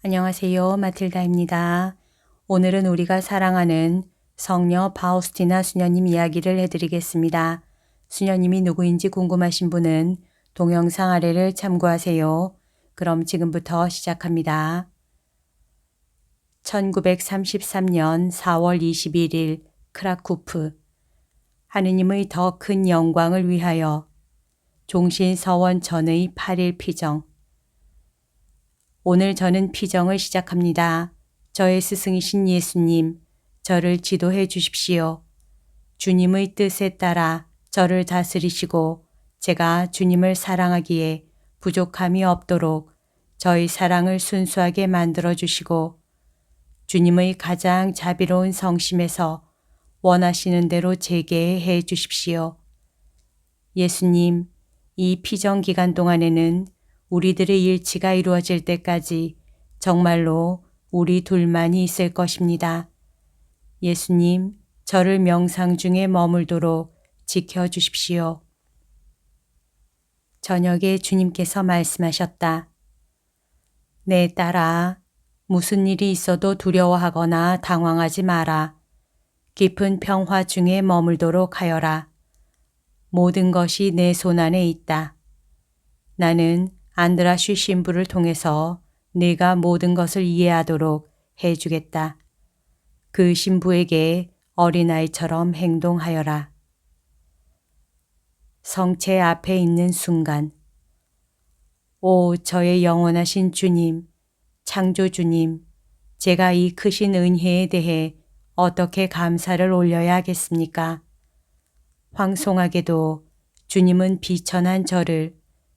안녕하세요. 마틸다입니다. 오늘은 우리가 사랑하는 성녀 파우스티나 수녀님 이야기를 해드리겠습니다. 수녀님이 누구인지 궁금하신 분은 동영상 아래를 참고하세요. 그럼 지금부터 시작합니다. 1933년 4월 21일 크라쿠프. 하느님의 더 큰 영광을 위하여. 종신서원 전의 8일 피정. 오늘 저는 피정을 시작합니다. 저의 스승이신 예수님, 저를 지도해 주십시오. 주님의 뜻에 따라 저를 다스리시고 제가 주님을 사랑하기에 부족함이 없도록 저의 사랑을 순수하게 만들어 주시고 주님의 가장 자비로운 성심에서 원하시는 대로 제게 해 주십시오. 예수님, 이 피정 기간 동안에는 우리들의 일치가 이루어질 때까지 정말로 우리 둘만이 있을 것입니다. 예수님, 저를 명상 중에 머물도록 지켜주십시오. 저녁에 주님께서 말씀하셨다. 내 딸아, 무슨 일이 있어도 두려워하거나 당황하지 마라. 깊은 평화 중에 머물도록 하여라. 모든 것이 내 손안에 있다. 나는 안드라슈 신부를 통해서 네가 모든 것을 이해하도록 해주겠다. 그 신부에게 어린아이처럼 행동하여라. 성체 앞에 있는 순간, 오 저의 영원하신 주님, 창조주님, 제가 이 크신 은혜에 대해 어떻게 감사를 올려야 하겠습니까? 황송하게도 주님은 비천한 저를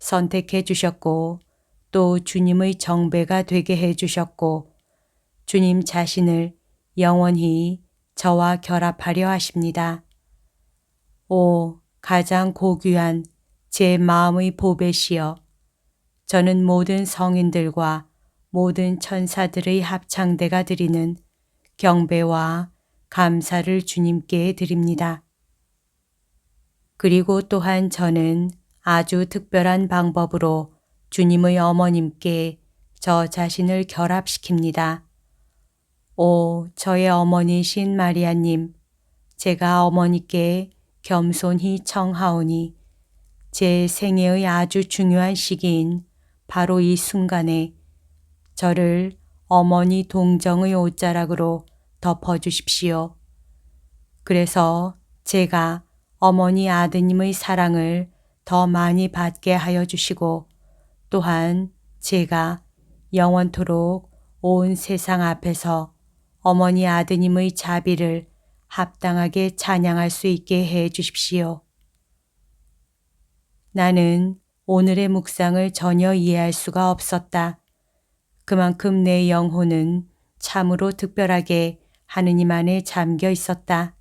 선택해 주셨고 또 주님의 정배가 되게 해 주셨고 주님 자신을 영원히 저와 결합하려 하십니다. 오 가장 고귀한 제 마음의 보배시여, 저는 모든 성인들과 모든 천사들의 합창대가 드리는 경배와 감사를 주님께 드립니다. 그리고 또한 저는 아주 특별한 방법으로 주님의 어머님께 저 자신을 결합시킵니다. 오, 저의 어머니신 마리아님, 제가 어머니께 겸손히 청하오니 제 생애의 아주 중요한 시기인 바로 이 순간에 저를 어머니 동정의 옷자락으로 덮어주십시오. 그래서 제가 어머니 아드님의 사랑을 더 많이 받게 하여 주시고 또한 제가 영원토록 온 세상 앞에서 어머니 아드님의 자비를 합당하게 찬양할 수 있게 해 주십시오. 나는 오늘의 묵상을 전혀 이해할 수가 없었다. 그만큼 내 영혼은 참으로 특별하게 하느님 안에 잠겨 있었다.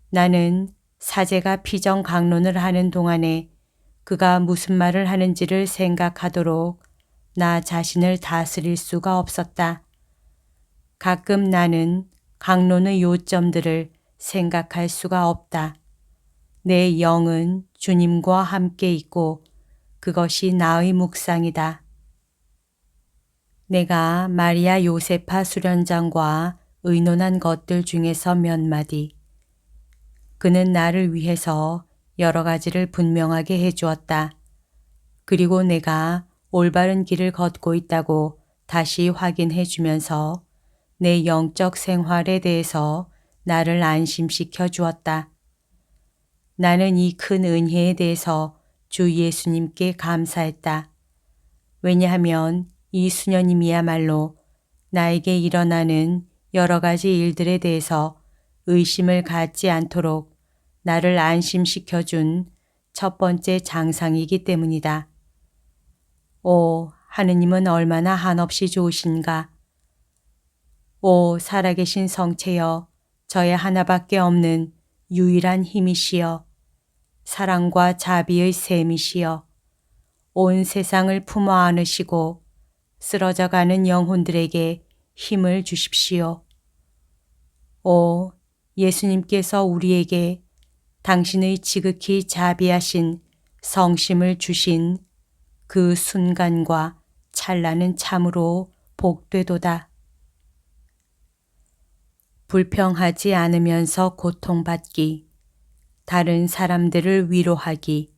나는 사제가 피정 강론을 하는 동안에 그가 무슨 말을 하는지를 생각하도록 나 자신을 다스릴 수가 없었다. 가끔 나는 강론의 요점들을 생각할 수가 없다. 내 영은 주님과 함께 있고 그것이 나의 묵상이다. 내가 마리아 요세파 수련장과 의논한 것들 중에서 몇 마디. 그는 나를 위해서 여러 가지를 분명하게 해주었다. 그리고 내가 올바른 길을 걷고 있다고 다시 확인해 주면서 내 영적 생활에 대해서 나를 안심시켜 주었다. 나는 이 큰 은혜에 대해서 주 예수님께 감사했다. 왜냐하면 이 수녀님이야말로 나에게 일어나는 여러 가지 일들에 대해서 의심을 갖지 않도록 나를 안심시켜준 첫 번째 장상이기 때문이다. 오, 하느님은 얼마나 한없이 좋으신가. 오, 살아계신 성체여, 저의 하나밖에 없는 유일한 힘이시여, 사랑과 자비의 샘이시여, 온 세상을 품어 안으시고 쓰러져가는 영혼들에게 힘을 주십시오. 오, 예수님께서 우리에게 당신의 지극히 자비하신 성심을 주신 그 순간과 찰나는 참으로 복되도다. 불평하지 않으면서 고통받기, 다른 사람들을 위로하기,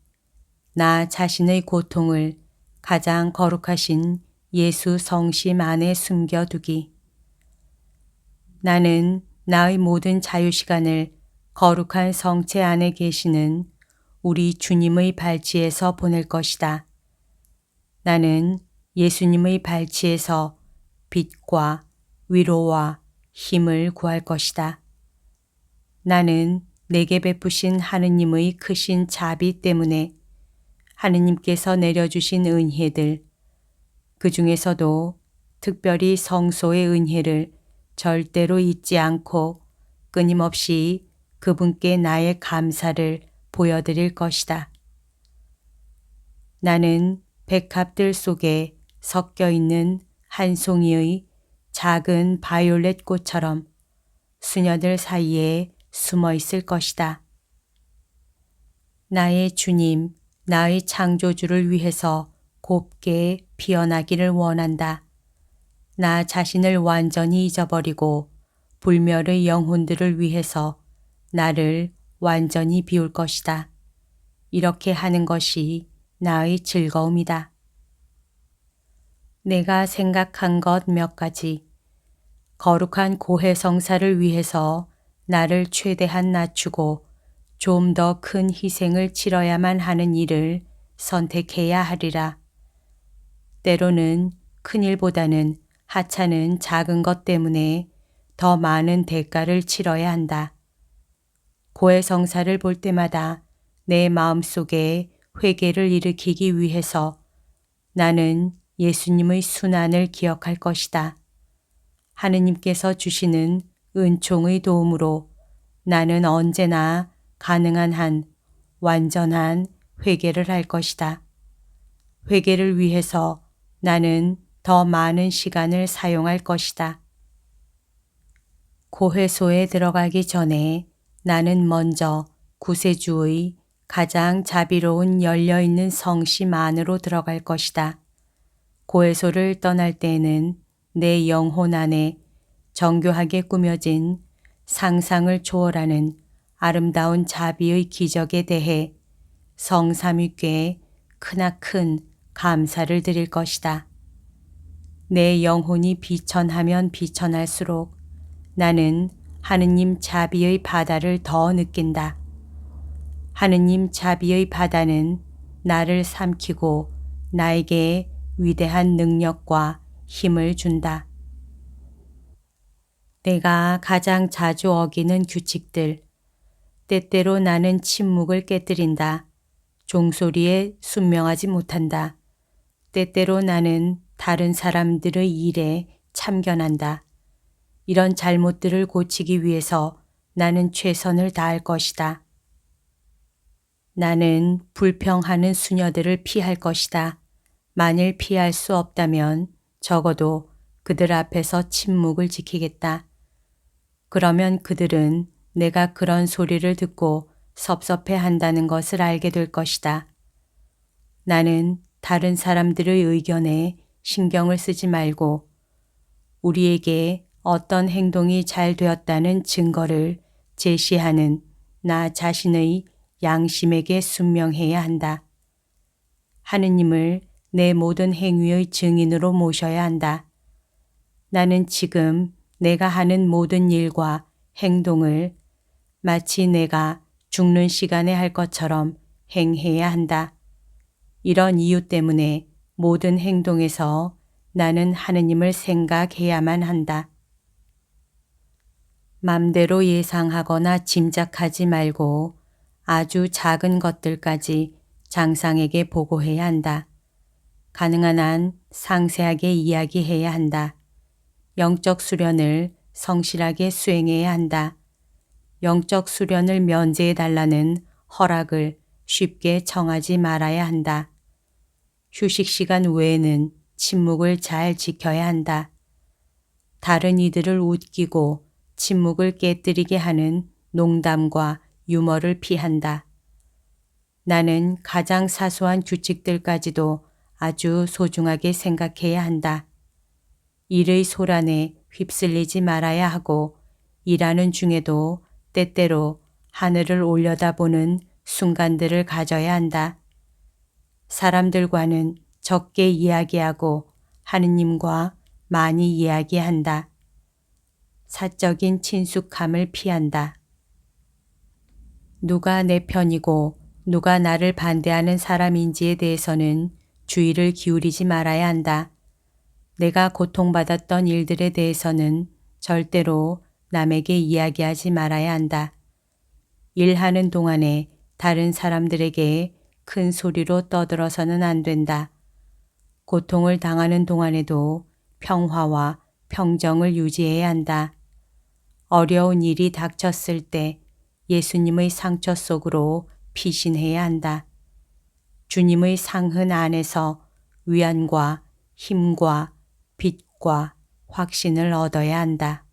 나 자신의 고통을 가장 거룩하신 예수 성심 안에 숨겨두기. 나는 나의 모든 자유시간을 거룩한 성체 안에 계시는 우리 주님의 발치에서 보낼 것이다. 나는 예수님의 발치에서 빛과 위로와 힘을 구할 것이다. 나는 내게 베푸신 하느님의 크신 자비 때문에 하느님께서 내려주신 은혜들, 그 중에서도 특별히 성소의 은혜를 절대로 잊지 않고 끊임없이 그분께 나의 감사를 보여드릴 것이다. 나는 백합들 속에 섞여 있는 한 송이의 작은 바이올렛 꽃처럼 수녀들 사이에 숨어 있을 것이다. 나의 주님, 나의 창조주를 위해서 곱게 피어나기를 원한다. 나 자신을 완전히 잊어버리고 불멸의 영혼들을 위해서 나를 완전히 비울 것이다. 이렇게 하는 것이 나의 즐거움이다. 내가 생각한 것 몇 가지, 거룩한 고해성사를 위해서 나를 최대한 낮추고 좀 더 큰 희생을 치러야만 하는 일을 선택해야 하리라. 때로는 큰 일보다는 하찮은 작은 것 때문에 더 많은 대가를 치러야 한다. 고해성사를 볼 때마다 내 마음속에 회개를 일으키기 위해서 나는 예수님의 순환을 기억할 것이다. 하느님께서 주시는 은총의 도움으로 나는 언제나 가능한 한 완전한 회개를 할 것이다. 회개를 위해서 나는 더 많은 시간을 사용할 것이다. 고회소에 들어가기 전에 나는 먼저 구세주의 가장 자비로운 열려있는 성심 안으로 들어갈 것이다. 고해소를 떠날 때에는 내 영혼 안에 정교하게 꾸며진 상상을 초월하는 아름다운 자비의 기적에 대해 성삼위께 크나큰 감사를 드릴 것이다. 내 영혼이 비천하면 비천할수록 나는 하느님 자비의 바다를 더 느낀다. 하느님 자비의 바다는 나를 삼키고 나에게 위대한 능력과 힘을 준다. 내가 가장 자주 어기는 규칙들, 때때로 나는 침묵을 깨뜨린다. 종소리에 순명하지 못한다. 때때로 나는 다른 사람들의 일에 참견한다. 이런 잘못들을 고치기 위해서 나는 최선을 다할 것이다. 나는 불평하는 수녀들을 피할 것이다. 만일 피할 수 없다면 적어도 그들 앞에서 침묵을 지키겠다. 그러면 그들은 내가 그런 소리를 듣고 섭섭해 한다는 것을 알게 될 것이다. 나는 다른 사람들의 의견에 신경을 쓰지 말고 우리에게 어떤 행동이 잘 되었다는 증거를 제시하는 나 자신의 양심에게 순명해야 한다. 하느님을 내 모든 행위의 증인으로 모셔야 한다. 나는 지금 내가 하는 모든 일과 행동을 마치 내가 죽는 시간에 할 것처럼 행해야 한다. 이런 이유 때문에 모든 행동에서 나는 하느님을 생각해야만 한다. 맘대로 예상하거나 짐작하지 말고 아주 작은 것들까지 장상에게 보고해야 한다. 가능한 한 상세하게 이야기해야 한다. 영적 수련을 성실하게 수행해야 한다. 영적 수련을 면제해달라는 허락을 쉽게 청하지 말아야 한다. 휴식 시간 외에는 침묵을 잘 지켜야 한다. 다른 이들을 웃기고 침묵을 깨뜨리게 하는 농담과 유머를 피한다. 나는 가장 사소한 규칙들까지도 아주 소중하게 생각해야 한다. 일의 소란에 휩쓸리지 말아야 하고 일하는 중에도 때때로 하늘을 올려다보는 순간들을 가져야 한다. 사람들과는 적게 이야기하고 하느님과 많이 이야기한다. 사적인 친숙함을 피한다. 누가 내 편이고 누가 나를 반대하는 사람인지에 대해서는 주의를 기울이지 말아야 한다. 내가 고통받았던 일들에 대해서는 절대로 남에게 이야기하지 말아야 한다. 일하는 동안에 다른 사람들에게 큰 소리로 떠들어서는 안 된다. 고통을 당하는 동안에도 평화와 평정을 유지해야 한다. 어려운 일이 닥쳤을 때 예수님의 상처 속으로 피신해야 한다. 주님의 상흔 안에서 위안과 힘과 빛과 확신을 얻어야 한다.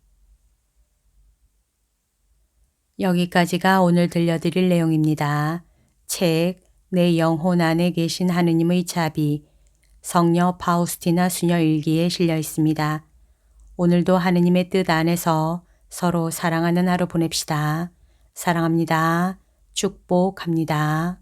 여기까지가 오늘 들려드릴 내용입니다. 책 내 영혼 안에 계신 하느님의 자비, 성녀 파우스티나 수녀 일기에 실려 있습니다. 오늘도 하느님의 뜻 안에서 서로 사랑하는 하루 보냅시다. 사랑합니다. 축복합니다.